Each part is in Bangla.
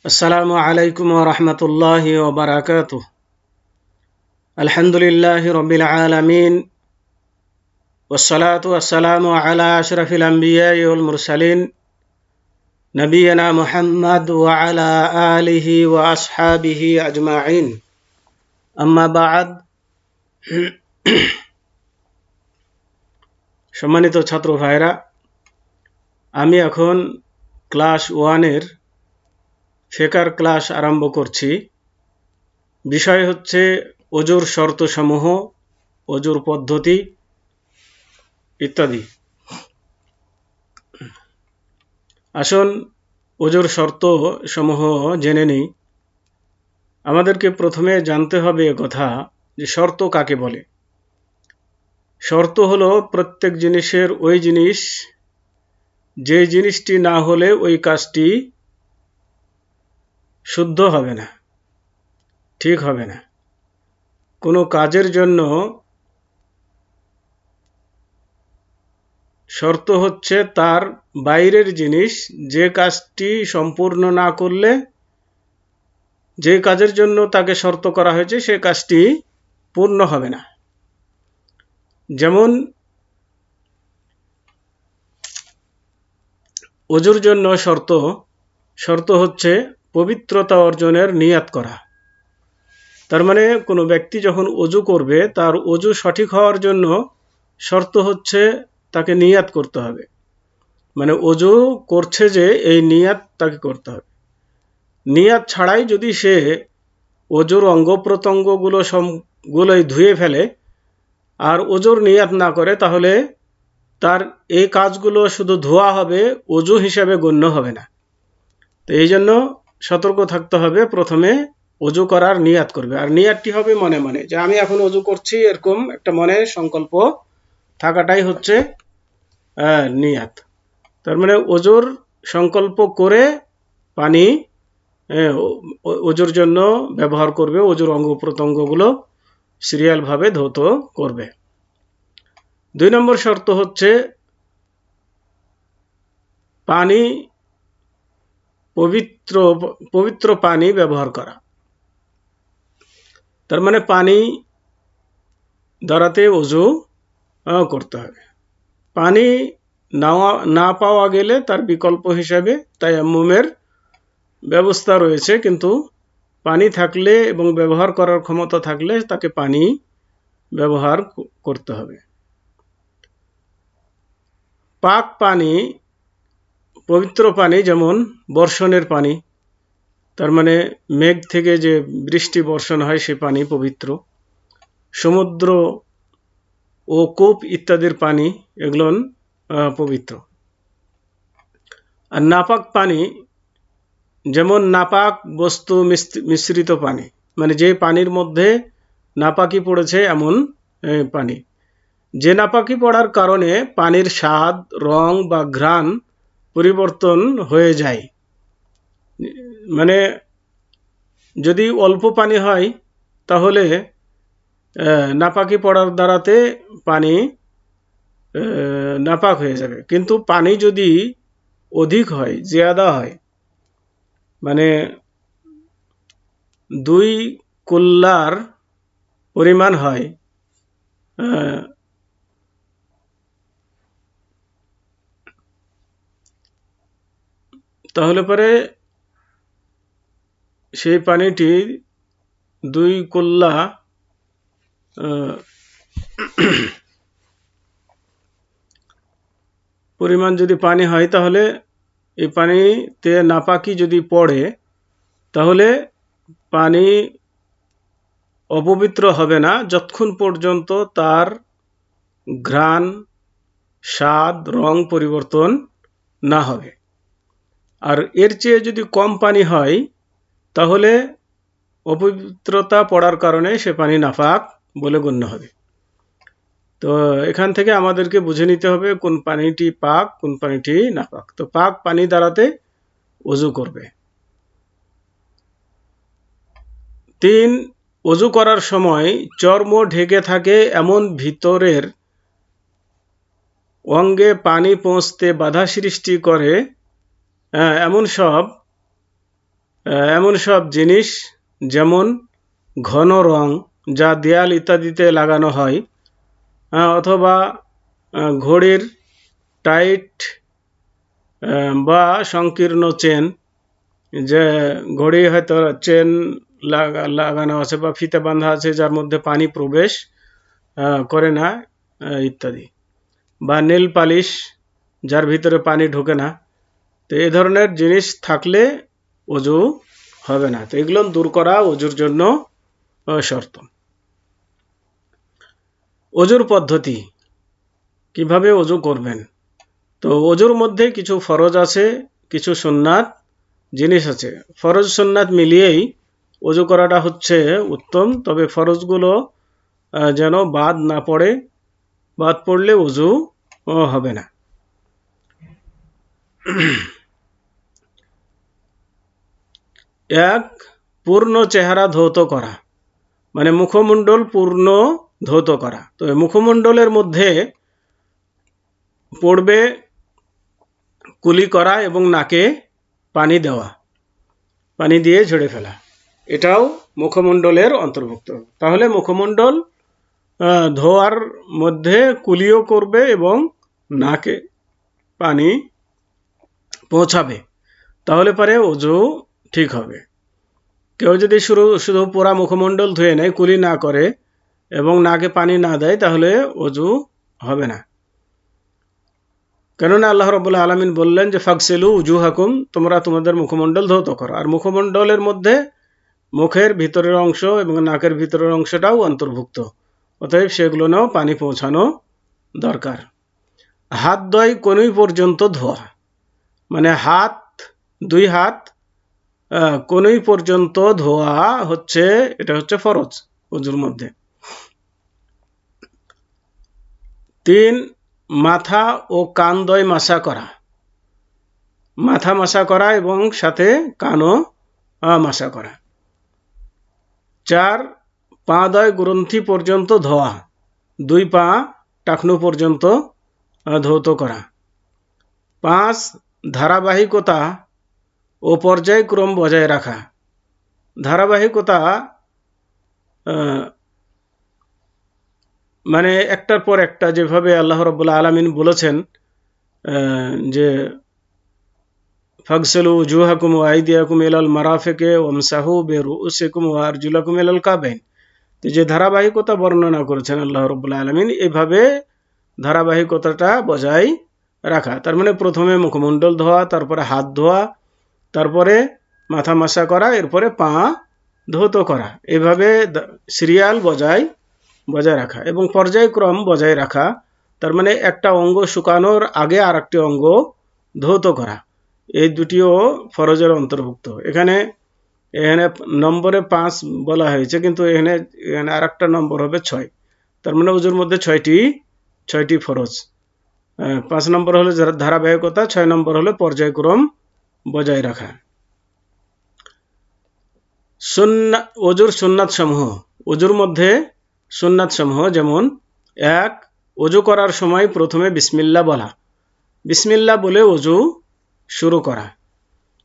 আসসালামু আলাইকুম ওয়া রাহমাতুল্লাহি ওয়া বারাকাতুহু। আলহামদুলিল্লাহি রাব্বিল আলামিন ওয়াসসালাতু ওয়াসসালামু আলা আশরাফিল আমবিয়াই ওয়াল মুরসালিন নবিয়িনা মুহাম্মদ ওয়া আলা আলিহি ওয়া আসহাবিহি আজমাইন। আম্মা বা'দ। সম্মানিত ছাত্র ভাইরা, আমি এখন ক্লাস 1 এর ফিকহের ক্লাস আরম্ভ করছি। বিষয় হচ্ছে ওযুর শর্তসমূহ, ওযুর পদ্ধতি ইত্যাদি। আসুন ওযুর শর্তসমূহ জেনে নিই। আমাদেরকে প্রথমে জানতে হবে কথা যে শর্ত কাকে বলে। শর্ত হলো প্রত্যেক জিনিসের ওই জিনিস যে জিনিসটি না হলে ওই কাজটি শুদ্ধ হবে না, ঠিক হবে না। কোনো কাজের জন্য শর্ত হচ্ছে তার বাইরের জিনিস, যে কাজটি সম্পূর্ণ না করলে, যে কাজের জন্য তাকে শর্ত করা হয়েছে সে কাজটি পূর্ণ হবে না। যেমন ওযুর জন্য শর্ত হচ্ছে পবিত্রতা অর্জনের নিয়াত করা। তার মানে কোনো ব্যক্তি যখন ওযু করবে, তার ওযু সঠিক হওয়ার জন্য শর্ত হচ্ছে তাকে নিয়াত করতে হবে। মানে ওযু করছে যে এই নিয়াত তাকে করতে হবে। নিয়াত ছাড়াই যদি সে ওযুর অঙ্গ প্রত্যঙ্গগুলো সবগুলোই ধুয়ে ফেলে আর ওযুর নিয়াত না করে, তাহলে তার এই কাজগুলো শুধু ধোয়া হবে, ওযু হিসাবে গণ্য হবে না। তো এই জন্য সতর্ক থাকতে হবে। প্রথমে ওযু করার নিয়াত করবে, আর নিয়াতটি হবে মনে মনে, যে আমি এখন ওযু করছি, এরকম একটা মনে সংকল্প থাকাটাই হচ্ছে নিয়াত। তার মানে ওযুর সংকল্প করে পানি ওযুর জন্য ব্যবহার করবে, ওযুর অঙ্গ প্রত্যঙ্গগুলো সিরিয়ালভাবে ধৌত করবে। 2 নম্বর শর্ত হচ্ছে পানি পবিত্র পানি ব্যবহার করা। তার মানে পানি দ্বারাতে ওযু করতে হবে। পানি না পাওয়া গেলে তার বিকল্প হিসাবে তায়াম্মুমের ব্যবস্থা রয়েছে, কিন্তু পানি থাকলে এবং ব্যবহার করার ক্ষমতা থাকলে তাকে পানি ব্যবহার করতে হবে। পাক পানি, পবিত্র পানি, যেমন বর্ষণের পানি, তার মানে মেঘ থেকে যে বৃষ্টি বর্ষণ হয় সে পানি পবিত্র। সমুদ্র ও কূপ ইত্যাদির পানি, এগুলো পবিত্র। আর নাপাক পানি, যেমন নাপাক বস্তু মিশ্রিত পানি, মানে যে পানির মধ্যে নাপাকি পড়েছে এমন পানি। যে নাপাকি পড়ার কারণে পানির স্বাদ, রং বা ঘ্রাণ পরিবর্তন হয়ে যায়। মানে যদি অল্প পানি হয় তাহলে নাপাকি পড়ার দ্বারাতে পানি নাপাক হয়ে যাবে। কিন্তু পানি যদি অধিক হয়, জিয়াদা হয়, মানে 2 কুল্লার পরিমাণ হয়, তাহলে পরে সেই পানিটি 2 কুল্লা পরিমাণ যদি পানি হয়, তাহলে এই পানিতে নাপাকি যদি পড়ে তাহলে পানি অপবিত্র হবে না যতক্ষণ পর্যন্ত তার ঘ্রাণ, স্বাদ, রং পরিবর্তন না হবে। আর এর চেয়ে যদি কম পানি হয় তাহলে অপবিত্রতা পড়ার কারণে সে পানি নাপাক বলে গণ্য হবে। তো এখান থেকে আমাদেরকে বুঝে নিতে হবে কোন পানিটি পাক, কোন পানিটি নাপাক। তো পাক পানি দ্বারাতে ওযু করবে। 3, ওযু করার সময় চর্ম ঢেকে থাকে এমন ভিতরের অঙ্গে পানি পৌঁছতে বাধা সৃষ্টি করে এমন সব এমন সব জিনিস যেমন ঘন রং যা দেয়াল ইত্যাদিতে লাগানো হয়, অথবা ঘড়ির টাইট বা সংকীর্ণ চেন, যে ঘড়ি হয়তো চেন লাগানো আছে বা ফিতে বাঁধা আছে যার মধ্যে পানি প্রবেশ করে না ইত্যাদি, বা নেল পালিশ যার ভিতরে পানি ঢোকে না। তো এই ধরনের জিনিস থাকলে ওযু হবে না। তো এগুলো দূর করা ওযুর জন্য শর্ত। ওযুর পদ্ধতি, কিভাবে ওযু করবেন। তো ওযুর মধ্যে কিছু ফরজ আছে, কিছু সুন্নাত জিনিস আছে। ফরজ সুন্নাত মিলিয়েই ওযু করাটা হচ্ছে উত্তম, তবে ফরজগুলো যেন বাদ না পড়ে, বাদ পড়লে ওযু হবে না। এক, পূর্ণ চেহারা ধৌত করা, মানে মুখমণ্ডল পূর্ণ ধৌত করা। তো মুখমণ্ডলের মধ্যে পড়বে কুলি করা এবং নাকে পানি দেওয়া, পানি দিয়ে ঝেড়ে ফেলা, এটাও মুখমণ্ডলের অন্তর্ভুক্ত। তাহলে মুখমণ্ডল ধোয়ার মধ্যে কুলিও করবে এবং নাকে পানি পৌঁছাবে, তাহলে পরে ওযু ঠিক হবে। কেউ যদি শুধু পুরা মুখমণ্ডল ধুয়ে নেয়, কুলি না করে এবং নাকে পানি না দেয়, তাহলে ওযু হবে না। কেননা আল্লাহ রাব্বুল আলামিন বললেন যে ফাগসিলু উজুহাকুম, তোমরা তোমাদের মুখমণ্ডল ধৌত করো। আর মুখমণ্ডলের মধ্যে মুখের ভিতরের অংশ এবং নাকের ভিতরের অংশটাও অন্তর্ভুক্ত, অতএব সেগুলোও পানি পৌঁছানো দরকার। হাত দয় কনুই পর্যন্ত ধোয়া, মানে হাত, দুই হাত কনুই পর্যন্ত ধোয়া হচ্ছে, এটা হচ্ছে ফরজ ওযুর মধ্যে। 3, মাথা ও কান দয় মাসা করা, মাথা মাসা করা এবং সাথে কানও মাসা করা। 4, পা দয় গ্রন্থি পর্যন্ত ধোয়া, দুই পা টাকনু পর্যন্ত ধৌত করা। 5, ধারাবাহিকতা ও পর্যায়ক্রম বজায় রাখা। ধারাবাহিকতা মানে একটার পর একটা, যেভাবে আল্লাহ রাব্বুল আলামিন বলেছেন যে ফাগসিলু উজুহাকুম ওয়া আইদিয়াকুম ইলাল মারাফিকি ওয়ামসাহু বিরুউসিকুম ওয়া আরজুলাকুম ইলাল কাবাইন। তো যে ধারাবাহিকতা বর্ণনা করেছেন আল্লাহ রাব্বুল আলামিন, এভাবে ধারাবাহিকতাটা বজায় রাখা। তার মানে প্রথমে মুখমণ্ডল ধোয়া, তারপরে হাত ধোয়া, তারপরে মাথা মাসা করা, এরপরে পা ধৌত করা, এভাবে সিরিয়াল বজায় রাখা এবং পর্যায়ক্রম বজায় রাখা। তার মানে একটা অঙ্গ শুকানোর আগে আর একটি অঙ্গ ধৌত করা, এই দুটিও ফরজের অন্তর্ভুক্ত। এখানে নম্বরে 5 বলা হয়েছে, কিন্তু এখানে আর একটা নম্বর হবে 6। তার মানে ওযুর মধ্যে 6টি ফরজ। 5 নম্বর হলো ধারাবাহিকতা, 6 নম্বর হলো পর্যায়ক্রম বজায় রাখা। ওযুর সুন্নাত সমূহ, ওযুর মধ্যে সুন্নাত সমূহ যেমন: 1, ওযু করার সময় প্রথমে বিসমিল্লাহ বলা, বিসমিল্লাহ বলে ওযু শুরু করা।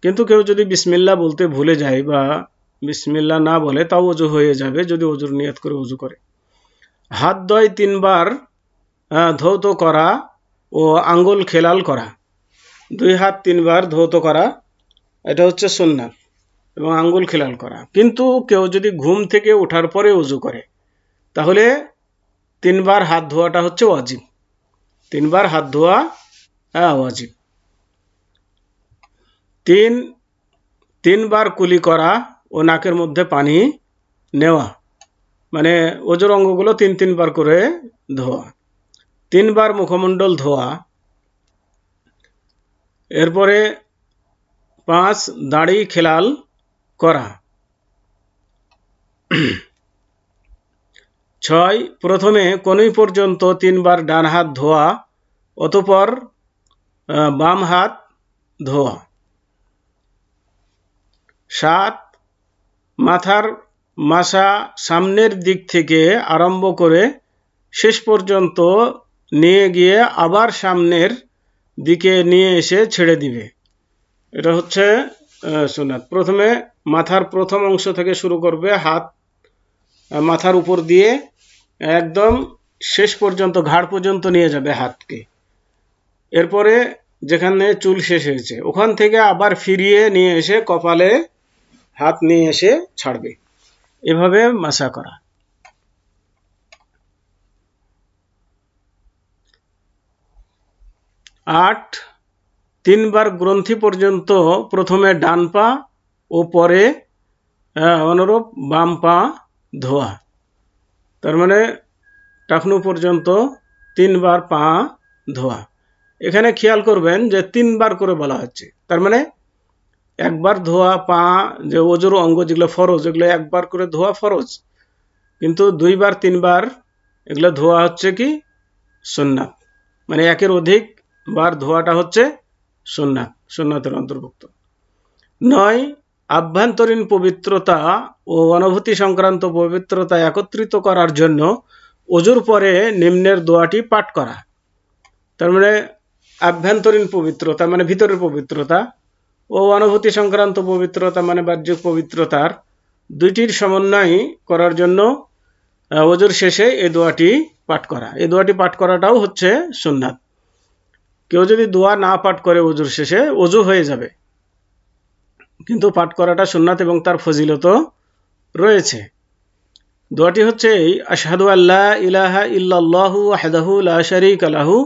কিন্তু কেউ যদি বিসমিল্লাহ বলতে ভুলে যায় বা বিসমিল্লাহ না বলে, তাও ওযু হয়ে যাবে যদি ওযুর নিয়ত করে ওযু করে। হাত দয় 3 বার ধৌত করা ও আঙ্গুল খেলাল করা, দুই হাত 3 বার ধৌত করা, এটা হচ্ছে সুন্নাত, এবং আঙ্গুল খেলাল করা। কিন্তু কেউ যদি ঘুম থেকে ওঠার পরে ওযু করে, তাহলে 3 বার হাত ধোয়াটা হচ্ছে ওয়াজিব, 3 বার হাত ধোয়া ওয়াজিব। 3 বার কুলি করা ও নাকের মধ্যে পানি নেওয়া, মানে ওযুর অঙ্গগুলো 3 বার করে ধোয়া। 3 বার মুখমণ্ডল ধোয়া। এরপরে 5, দাড়ি খেলাল করা। 6, প্রথমে কনুই পর্যন্ত 3 বার ডান হাত ধোয়া, অতঃপর বাম হাত ধোয়া। 7, মাথার মাসা সামনের দিক থেকে আরম্ভ করে শেষ পর্যন্ত নিয়ে গিয়ে আবার সামনের দিকে নিয়ে এসে ছেড়ে দিবে, এটা হচ্ছে সুন্নাত। প্রথমে মাথার প্রথম অংশ থেকে শুরু করবে, হাত মাথার উপর দিয়ে একদম শেষ পর্যন্ত ঘাড় পর্যন্ত নিয়ে যাবে হাতকে। এরপরে যেখানে চুল শেষ হয়েছে ওখান থেকে আবার ফিরিয়ে নিয়ে এসে কপালে হাত নিয়ে এসে ছাড়বে। এভাবে মাসা করা। 8, 3 বার গ্রন্থি পর্যন্ত প্রথমে ডান পা ও পরে অনুরূপ বাম পা ধোয়া। তার মানে টাকনু পর্যন্ত 3 বার পা ধোয়া। এখানে খেয়াল করবেন যে 3 বার করে বলা হচ্ছে। তার মানে একবার ধোয়া পা, যে ওজুর অঙ্গ যেগুলো ফরজ, এগুলো একবার করে ধোয়া ফরজ, কিন্তু 2 বার 3 বার এগুলো ধোয়া হচ্ছে কি সুন্নাত। মানে একের অধিক বার ধোয়াটা হচ্ছে সুন্নাত, সুন্নাতের অন্তর্ভুক্ত। 9, আভ্যন্তরীণ পবিত্রতা ও অনুভূতি সংক্রান্ত পবিত্রতা একত্রিত করার জন্য ওজুর পরে নিম্নের দোয়াটি পাঠ করা। তার মানে আভ্যন্তরীণ পবিত্রতা মানে ভিতরের পবিত্রতা, ও অনুভূতি সংক্রান্ত পবিত্রতা মানে বাহ্যিক পবিত্রতার দুইটির সমন্বয় করার জন্য ওজুর শেষে এই দোয়াটি পাঠ করা। এই দোয়াটি পাঠ করাটাও হচ্ছে সুন্নাত। কেউ যদি দোয়া না পাঠ করে ওজুর শেষে, ওজু হয়ে যাবে, কিন্তু পাঠ করাটা সুন্নাত এবং তার ফজিলত রয়েছে। দোয়াটি হচ্ছে এই, আশহাদু আল্লা ইলাহা ইল্লাল্লাহু ওয়াহদাহু লা শারীকা লাহু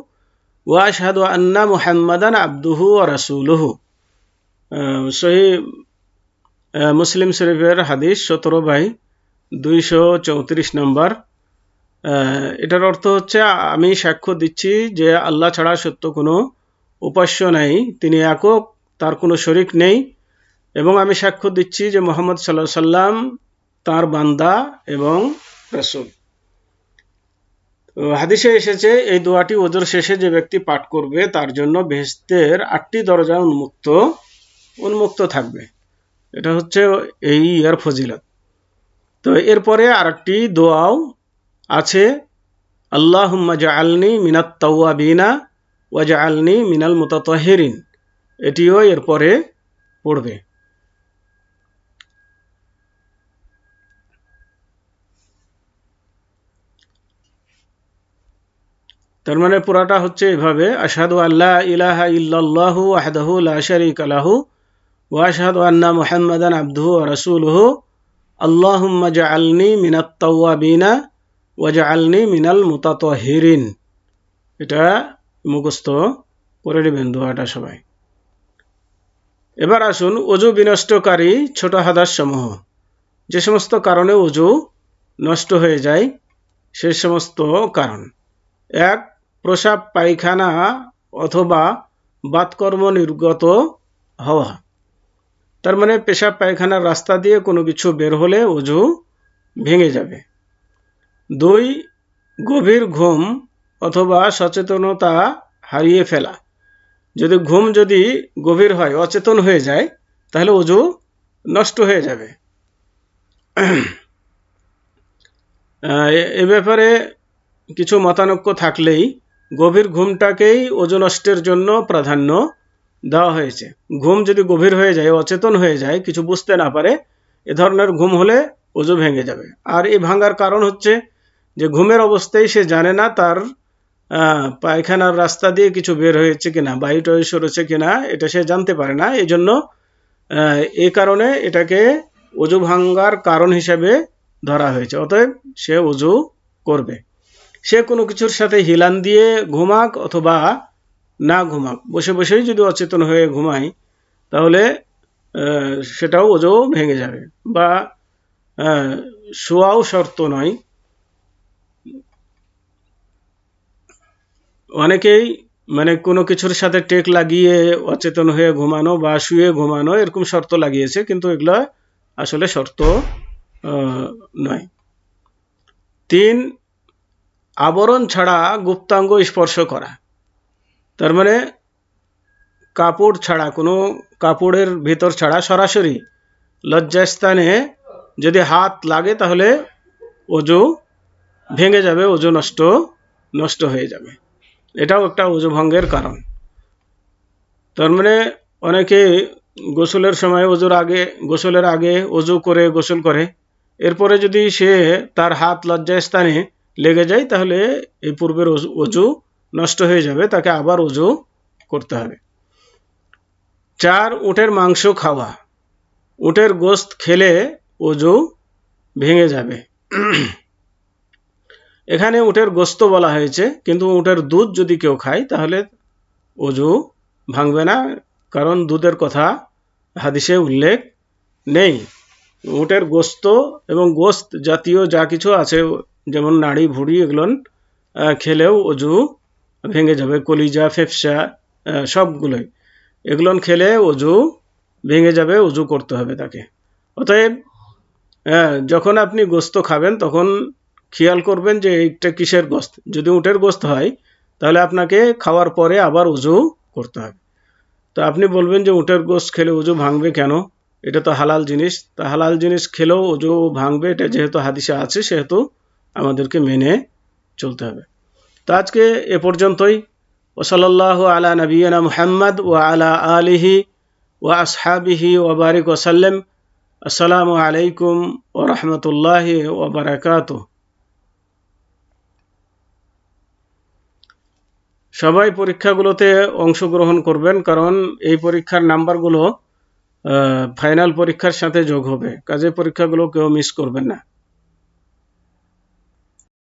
ওয়া আশহাদু আন্না মুহাম্মাদান আবদুহু ওয়া রাসূলুহু। সহিহ মুসলিম শরীফের হাদিস 17/234 নম্বর। এটার অর্থ হচ্ছে, আমি সাক্ষ্য দিচ্ছি যে আল্লাহ ছাড়া সত্য কোনো উপাস্য নাই, তিনি একক, তার কোনো শরিক নেই, এবং আমি সাক্ষ্য দিচ্ছি যে মুহাম্মদ সাল্লাল্লাহু আলাইহি সাল্লাম তার বান্দা এবং রাসূল। হাদিসে এসেছে এই দোয়াটি ওজুর শেষে যে ব্যক্তি পাঠ করবে তার জন্য বেহেশতের 8টি দরজা উন্মুক্ত থাকবে। এটা হচ্ছে এই ইয়ার ফজিলত। তো এরপরে আরেকটি দোয়াও আছে, আল্লাহুম্মা জাআলনি মিনাত তাওয়াবিনা ওয়া জাআলনি মিনাল মুতাতাহহিরিন। এটিও এরপরে পড়বে। তার মানে পুরাটা হচ্ছে এভাবে, আশহাদু আল্লা ইলাহা ইল্লাল্লাহু ওয়াহদাহু লা শারীকা লাহু ওয়া আশহাদু আন্না মুহাম্মাদান আবদুহু ওয়া রাসূলুহু আল্লাহুম্মা জাআলনি মিনাত তাওয়াবিনা ওয়া জাআলনি মিনাল মুতাতাহহিরিন। এটা মুখস্থ করে নেবেন দোয়াটা সবাই। এবার আসুন ওযু বিনষ্টকারী ছোট হাদাস সমূহ। যে সমস্ত কারণে ওযু নষ্ট হয়ে যায় সে সমস্ত কারণ: 1, প্রস্রাব পায়খানা অথবা বাতকর্ম নির্গত হওয়া। তার মানে পেশাব পায়খানার রাস্তা দিয়ে কোনো কিছু বের হলে ওযু ভেঙে যাবে। 2, গভীর ঘুম অথবা সচেতনতা হারিয়ে ফেলা। যদি ঘুম গভীর হয়, অচেতন হয়ে যায়, তাহলে ওযু নষ্ট হয়ে যাবে। এ ব্যাপারে কিছু মতানৈক্য থাকলেই গভীর ঘুমটাকেই ওযু নষ্টের জন্য প্রাধান্য দেওয়া হয়েছে। ঘুম যদি গভীর হয়ে যায়, অচেতন হয়ে যায়, কিছু বুঝতে না পারে, এ ধরনের ঘুম হলে ওযু ভেঙে যাবে। আর এই ভাঙার কারণ হচ্ছে যে ঘুমের অবস্থায় সে জানে না তার পায়খানার রাস্তা দিয়ে কিছু বের হয়েছে কিনা, বায়ু টায়ু সরেছে কিনা, এটা সে জানতে পারে না। এই জন্য এই কারণে এটাকে ওযু ভাঙার কারণ হিসেবে ধরা হয়েছে। অতএব সে ওযু করবে। সে কোনো কিছুর সাথে হিলান দিয়ে ঘুমাক অথবা না ঘুমাক, বসে বসেই যদি অচেতন হয়ে ঘুমায়, তাহলে সেটাও ওযু ভেঙে যাবে। বা শোয়াও শর্ত নয়। অনেকেই মানে কোনো কিছুর সাথে টেক লাগিয়ে অচেতন হয়ে ঘুমানো বা শুয়ে ঘুমানো এরকম শর্ত লাগিয়েছে, কিন্তু এগুলো আসলে শর্ত নয়। 3, আবরণ ছাড়া গুপ্তাঙ্গ স্পর্শ করা। তার মানে কাপড় ছাড়া, কোনো কাপড়ের ভিতর ছাড়া সরাসরি লজ্জাস্থানে যদি হাত লাগে তাহলে ওযু ভেঙে যাবে, ওযু নষ্ট হয়ে যাবে। এটাও একটা ওযু ভঙ্গের কারণ। তার মানে অনেকে গোসলের সময় গোসলের আগে অজু করে গোসল করে, এরপরে যদি সে তার হাত লজ্জাস্থানে লেগে যায় তাহলে এই পূর্বের অজু নষ্ট হয়ে যাবে, তাকে আবার অজু করতে হবে। 4, উটের মাংস খাওয়া। উটের গোশত খেলে অজু ভেঙে যাবে। এখানে উটের গোশত বলা হয়েছে, কিন্তু উটের দুধ যদি কেউ খায় তাহলে অজু ভাঙবে না, কারণ দুধের কথা হাদিসে উল্লেখ নেই। উটের গোশত এবং গোশত জাতীয় যা কিছু আছে, যেমন নাড়ি ভুড়ি, এগুলো খেলেও অজু ভেঙে যাবে। কলিজা, ফেফসা, সবগুলোই এগুলো খেলে অজু ভেঙে যাবে, অজু করতে হবে তাকে। অতএব যখন আপনি গোশত খাবেন তখন খেয়াল করবেন যে এইটা কিসের গোশত। যদি উটের গোশত হয় তাহলে আপনাকে খাওয়ার পরে আবার অজু করতে হবে। তো আপনি বলবেন যে উটের গোশত খেলে অজু ভাঙবে কেন, এটা তো হালাল জিনিস। তা হালাল জিনিস খেলেও অজু ভাঙবে, এটা যেহেতু হাদিসে আছে সেহেতু আমাদেরকে মেনে চলতে হবে। তো আজকে এ পর্যন্তই। ওয়াসাল্লাল্লাহু আলা নবিয়িনা মুহাম্মদ ওয়া আলা আলিহি ওয়া আসহাবিহি ওয়া বারিক ওয়া সাল্লাম। আসসালামু আলাইকুম ওয়া রাহমাতুল্লাহি ওয়া বারাকাতুহু। সবাই পরীক্ষাগুলোতে অংশগ্রহণ করবেন, কারণ এই পরীক্ষার নাম্বারগুলো ফাইনাল পরীক্ষার সাথে যোগ হবে, কাজে পরীক্ষাগুলো কেউ মিস করবেন না।